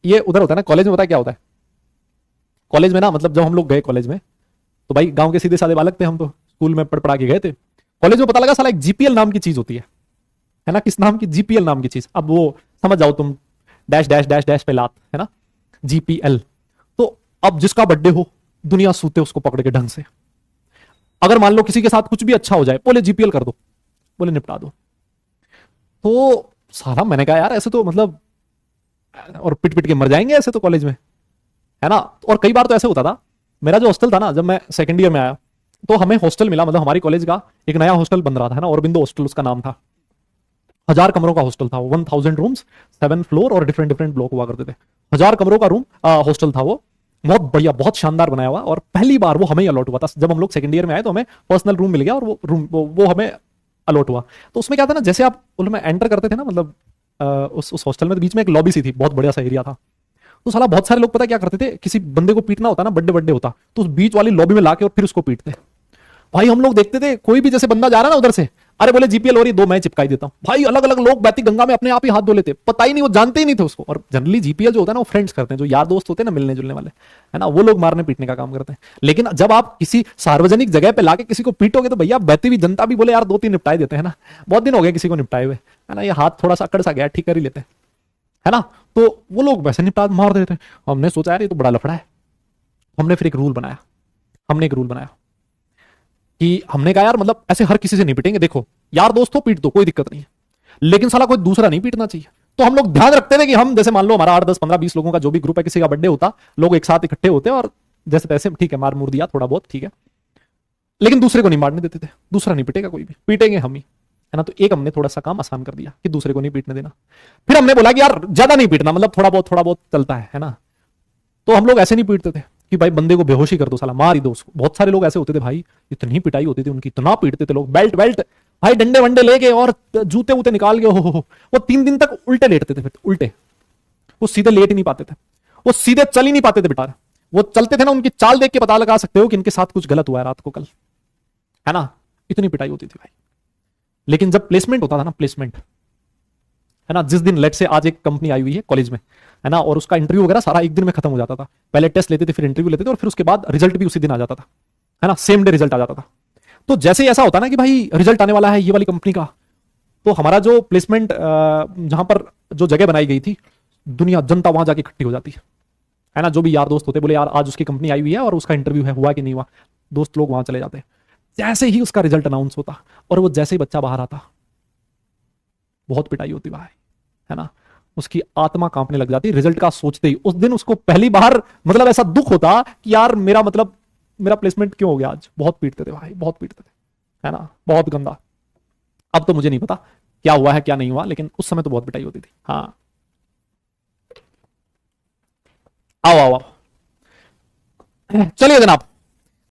ये उधर होता है ना, कॉलेज में पता है क्या होता है? कॉलेज में ना मतलब जब हम लोग गए कॉलेज में, तो भाई गांव के सीधे साधे बालक थे हम, तो स्कूल में पढ़ पढ़ा के गए थे। कॉलेज में पता लगा साला एक जीपीएल नाम की चीज होती है ना? किस नाम की? जीपीएल नाम की चीज। अब वो समझ जाओ तुम, डैश डैश डैश डैश पे लात, है ना, जीपीएल। तो अब जिसका बर्थडे हो, दुनिया सूते उसको पकड़ के ढंग से। अगर मान लो किसी के साथ कुछ भी अच्छा हो जाए, बोले जीपीएल कर दो, बोले निपटा दो। तो सारा मैंने कहा यार ऐसे तो मतलब, और पिट पिट के मर जाएंगे ऐसे तो कॉलेज में, है ना। और कई बार तो ऐसे होता था, मेरा जो हॉस्टल था ना, जब मैं सेकंड ईयर में आया, तो हमें हॉस्टल मिला, मतलब हमारी कॉलेज का एक नया हॉस्टल बन रहा था ना, औरबिंदो हॉस्टल उसका नाम था। 1000 कमरों का हॉस्टल था वो, 1000 रूम्स, 7 फ्लोर और डिफरेंट डिफरेंट ब्लॉक हुआ करते थे। 1000 कमरों का रूम हॉस्टल था वो, बहुत बढ़िया, बहुत शानदार बनाया हुआ। और पहली बार वो हमें अलॉट हुआ था, जब हम लोग सेकंड ईयर में आए तो हमें पर्सनल रूम मिल गया, और वो रूम वो हमें अलॉट हुआ। तो उसमें क्या था ना, जैसे आप में एंटर करते थे ना, मतलब उस हॉस्टल में तो बीच में एक लॉबी सी थी, बहुत बढ़िया सा एरिया था। तो साला बहुत सारे लोग पता क्या करते थे, किसी बंदे को पीटना होता ना, बर्थडे बर्थडे होता, तो उस बीच वाली लॉबी में लाके और फिर उसको पीटते। भाई हम लोग देखते थे, कोई भी जैसे बंदा जा रहा ना उधर से, अरे बोले जीपीएल हो रही, 2 मैं चिपकाई देता हूं। भाई अलग अलग लोग बहती गंगा में अपने आप ही हाथ धो लेते, पता ही नहीं, वो जानते ही नहीं थे उसको। और जनरली जीपीएल जो होता है ना, वो फ्रेंड्स करते हैं, जो यार दोस्त होते हैं ना, मिलने जुलने वाले, है ना, वो लोग मारने पीटने का काम करते हैं। लेकिन जब आप किसी सार्वजनिक जगह पे लाके किसी को पीटोगे, तो भैया बहती हुई जनता भी बोले यार 2-3 निपटाए देते हैं ना। बहुत दिन हो गए किसी को निपटाए हुए, है ना, ये हाथ थोड़ा सा अकड़ सा गया, ठीक कर ही लेते हैं, है ना। तो वो लोग वैसे निपटा मार देते हैं। हमने सोचा यार ये तो बड़ा लफड़ा है। हमने फिर एक रूल बनाया, हमने एक रूल बनाया कि हमने कहा यार मतलब ऐसे हर किसी से नहीं पीटेंगे। देखो यार दोस्त हो, पीट दो, कोई दिक्कत नहीं है, लेकिन साला कोई दूसरा नहीं पीटना चाहिए। तो हम लोग ध्यान रखते थे कि हम जैसे मान लो हमारा 8 10 15 20 लोगों का जो भी ग्रुप है, किसी का बर्थडे होता, लोग एक साथ इकट्ठे होते और जैसे तैसे ठीक है मार मुर दिया थोड़ा बहुत, ठीक है, लेकिन दूसरे को नहीं मारने देते थे। दूसरा नहीं पीटेगा कोई भी, पीटेंगे हम ही, है ना। तो एक हमने थोड़ा सा काम आसान कर दिया कि दूसरे को नहीं पीटने देना। फिर हमने बोला कि यार ज्यादा नहीं पीटना, मतलब थोड़ा बहुत चलता है ना। तो हम लोग ऐसे नहीं पीटते थे कि भाई बंदे को बेहोशी कर दो, साला मार ही दो उसको। बहुत सारे लोग ऐसे होते थे भाई, इतनी पिटाई होती थी उनकी, इतना पीटते थे लोग, बेल्ट बेल्ट भाई, डंडे वंडे लेके और जूते वूते निकाल के, हो वो 3 दिन तक उल्टे लेटते थे। फिर उल्टे, वो सीधे लेट ही नहीं पाते थे, वो सीधे चल ही नहीं पाते थे बेटा। वो चलते थे ना, उनकी चाल देख के पता लगा सकते हो कि इनके साथ कुछ गलत हुआ है रात को कल, है ना। इतनी पिटाई होती थी भाई। लेकिन जब प्लेसमेंट होता था ना, प्लेसमेंट, है ना, जिस दिन लेट से आज एक कंपनी आई हुई है कॉलेज में, है ना, और उसका इंटरव्यू वगैरह सारा एक दिन में खत्म हो जाता था। पहले टेस्ट लेते थे, फिर इंटरव्यू लेते थे, और फिर उसके बाद रिजल्ट भी उसी दिन आ जाता था, है ना, सेम डे रिजल्ट आ जाता था। तो जैसे ही ऐसा होता ना कि भाई रिजल्ट आने वाला है ये वाली कंपनी का, तो हमारा जो प्लेसमेंट जहां पर जो जगह बनाई गई थी, दुनिया जनता वहां जाके इकट्ठी हो जाती है ना। जो भी यार दोस्त होते, बोले यार आज उसकी कंपनी आई हुई है और उसका इंटरव्यू है, हुआ कि नहीं हुआ, दोस्त लोग वहां चले जाते। जैसे ही उसका रिजल्ट अनाउंस होता और वो जैसे ही बच्चा बाहर आता, बहुत पिटाई होती भाई, है ना। उसकी आत्मा कांपने लग जाती रिजल्ट का सोचते ही। उस दिन उसको पहली बार मतलब ऐसा दुख होता कि यार मेरा मतलब मेरा प्लेसमेंट क्यों हो गया आज। बहुत पीटते थे भाई, बहुत पीटते थे, है ना, बहुत गंदा। अब तो मुझे नहीं पता क्या हुआ है क्या नहीं हुआ, लेकिन उस समय तो बहुत पिटाई होती थी। हाँ, आओ आओ आओ, चलिए जनाब,